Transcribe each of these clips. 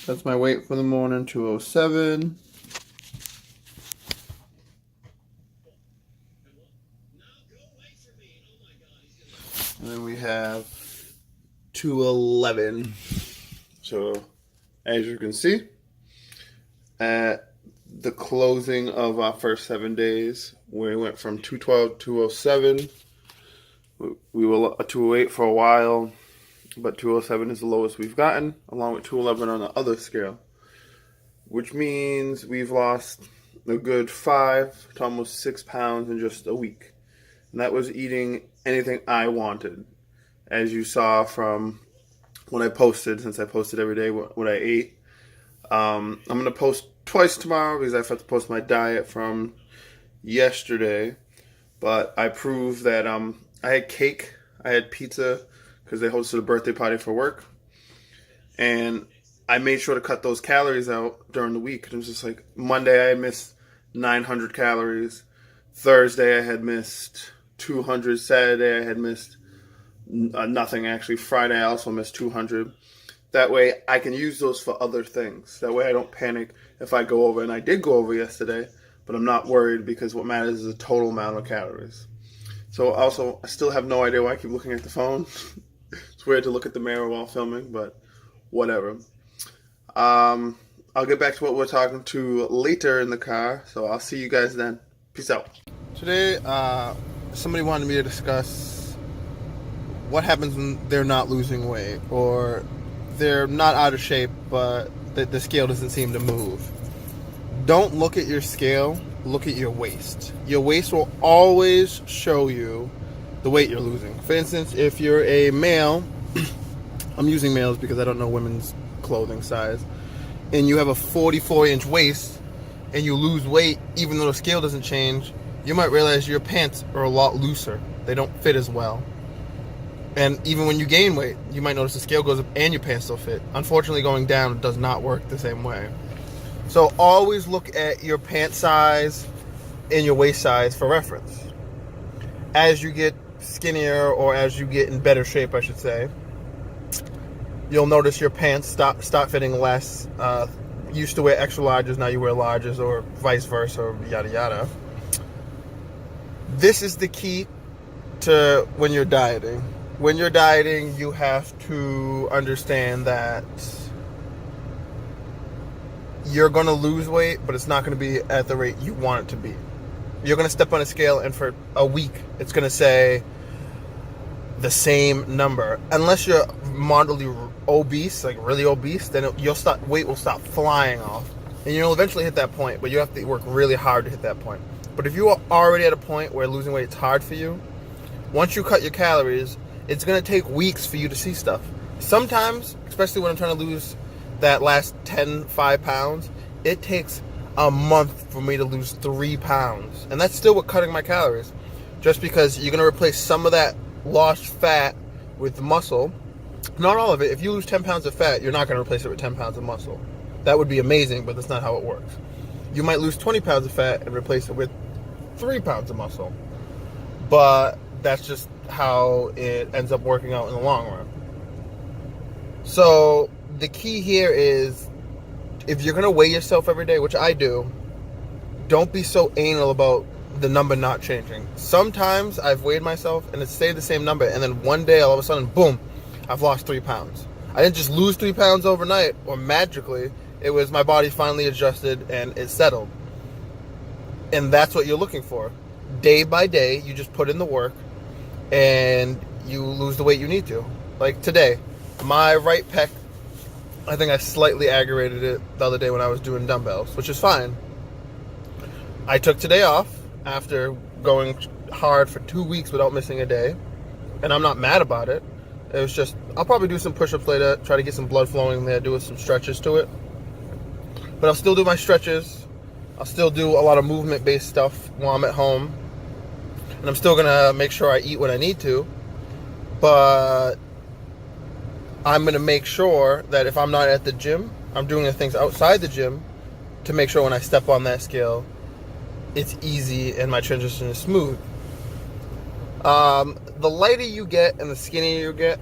That's my weight for the morning, 207. And then we have 211. So, as you can see, at the closing of our first 7 days, we went from 212 to 207. We were 208 for a while, but 207 is the lowest we've gotten, along with 211 on the other scale, which means we've lost a good 5 to almost 6 pounds in just a week. And that was eating anything I wanted. As you saw from when I posted, since I posted every day what I ate. I'm going to post twice tomorrow because I have to post my diet from yesterday. But I proved that I had cake, I had pizza because they hosted a birthday party for work. And I made sure to cut those calories out during the week. It was just like Monday I missed 900 calories. Thursday I had missed 200. Saturday I had missed nothing actually. Friday I also missed 200. That way I can use those for other things. That way I don't panic if I go over. And I did go over yesterday, but I'm not worried because what matters is the total amount of calories. So also, I still have no idea why I keep looking at the phone. It's weird to look at the mirror while filming, but whatever. I'll get back to what we're talking to later in the car, so I'll see you guys then. Peace out. Today, somebody wanted me to discuss what happens when they're not losing weight, or they're not out of shape, but the scale doesn't seem to move. Don't look at your scale, look at your waist. Your waist will always show you the weight you're losing. For instance, if you're a male, I'm using males because I don't know women's clothing size, and you have a 44-inch waist and you lose weight even though the scale doesn't change, you might realize your pants are a lot looser. They don't fit as well. And even when you gain weight, you might notice the scale goes up and your pants still fit. Unfortunately, going down does not work the same way. So always look at your pant size and your waist size for reference. As you get skinnier, or as you get in better shape, I should say, you'll notice your pants stop fitting less. Used to wear extra larges, now you wear larges, or vice versa, or yada yada. This is the key to when you're dieting. When you're dieting, you have to understand that you're going to lose weight, but it's not going to be at the rate you want it to be. You're going to step on a scale, and for a week, it's going to say the same number. Unless you're moderately obese, like really obese, then weight will stop flying off. And you'll eventually hit that point, but you have to work really hard to hit that point. But if you are already at a point where losing weight is hard for you, once you cut your calories, it's going to take weeks for you to see stuff. Sometimes, especially when I'm trying to lose that last 5 pounds, it takes a month for me to lose 3 pounds. And that's still with cutting my calories. Just because you're going to replace some of that lost fat with muscle. Not all of it. If you lose 10 pounds of fat, you're not going to replace it with 10 pounds of muscle. That would be amazing, but that's not how it works. You might lose 20 pounds of fat and replace it with 3 pounds of muscle. But that's just how it ends up working out in the long run. So the key here is, if you're going to weigh yourself every day, which I do, don't be so anal about the number not changing. Sometimes I've weighed myself and it stayed the same number, and then one day all of a sudden, boom, I've lost 3 pounds. I didn't just lose 3 pounds overnight or magically. It was my body finally adjusted and it settled. And that's what you're looking for. Day by day, you just put in the work and you lose the weight you need to. Like today, my right pec, I think I slightly aggravated it the other day when I was doing dumbbells, which is fine. I took today off after going hard for 2 weeks without missing a day, and I'm not mad about it. It was just, I'll probably do some push-ups later, try to get some blood flowing there, do some stretches to it. But I'll still do my stretches. I'll still do a lot of movement-based stuff while I'm at home. And I'm still going to make sure I eat what I need to. But I'm going to make sure that if I'm not at the gym, I'm doing the things outside the gym to make sure when I step on that scale, it's easy and my transition is smooth. The lighter you get and the skinnier you get,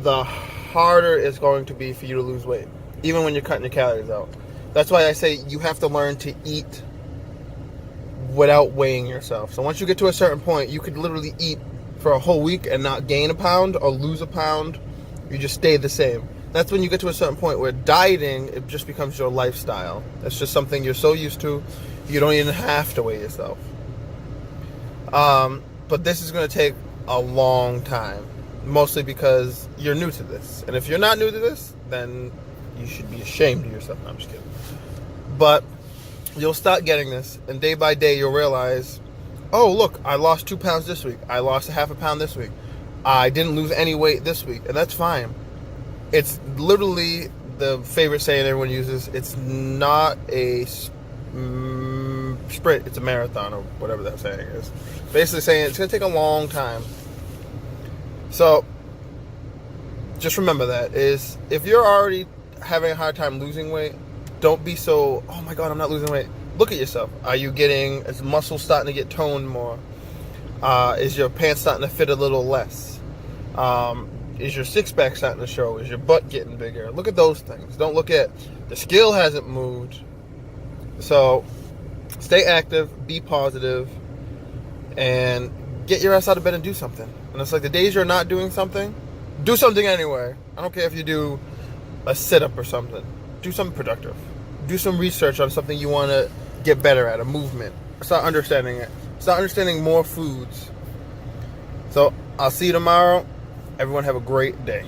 the harder it's going to be for you to lose weight. even when you're cutting your calories out. That's why I say you have to learn to eat without weighing yourself. So once you get to a certain point, you could literally eat for a whole week and not gain a pound or lose a pound. You just stay the same. That's when you get to a certain point where dieting, it just becomes your lifestyle. It's just something you're so used to, you don't even have to weigh yourself. But this is going to take a long time, mostly because you're new to this. And if you're not new to this, then you should be ashamed of yourself. No, I'm just kidding. But you'll start getting this, and day by day you'll realize, oh, look, I lost 2 pounds this week. I lost a half a pound this week. I didn't lose any weight this week, and that's fine. It's literally the favorite saying everyone uses. It's not a sprint, it's a marathon, or whatever that saying is. Basically saying it's going to take a long time. So just remember that is, if you're already having a hard time losing weight, don't be so, oh my God, I'm not losing weight. Look at yourself. Are you getting, is muscle starting to get toned more? Is your pants starting to fit a little less? Is your six-pack starting to show? Is your butt getting bigger? Look at those things. Don't look at the scale hasn't moved. So stay active, be positive, and get your ass out of bed and do something. And it's like the days you're not doing something, do something anyway. I don't care if you do a sit-up or something. Do something productive. Do some research on something you want to get better at, a movement. Start understanding it. Start understanding more foods. So I'll see you tomorrow. Everyone have a great day.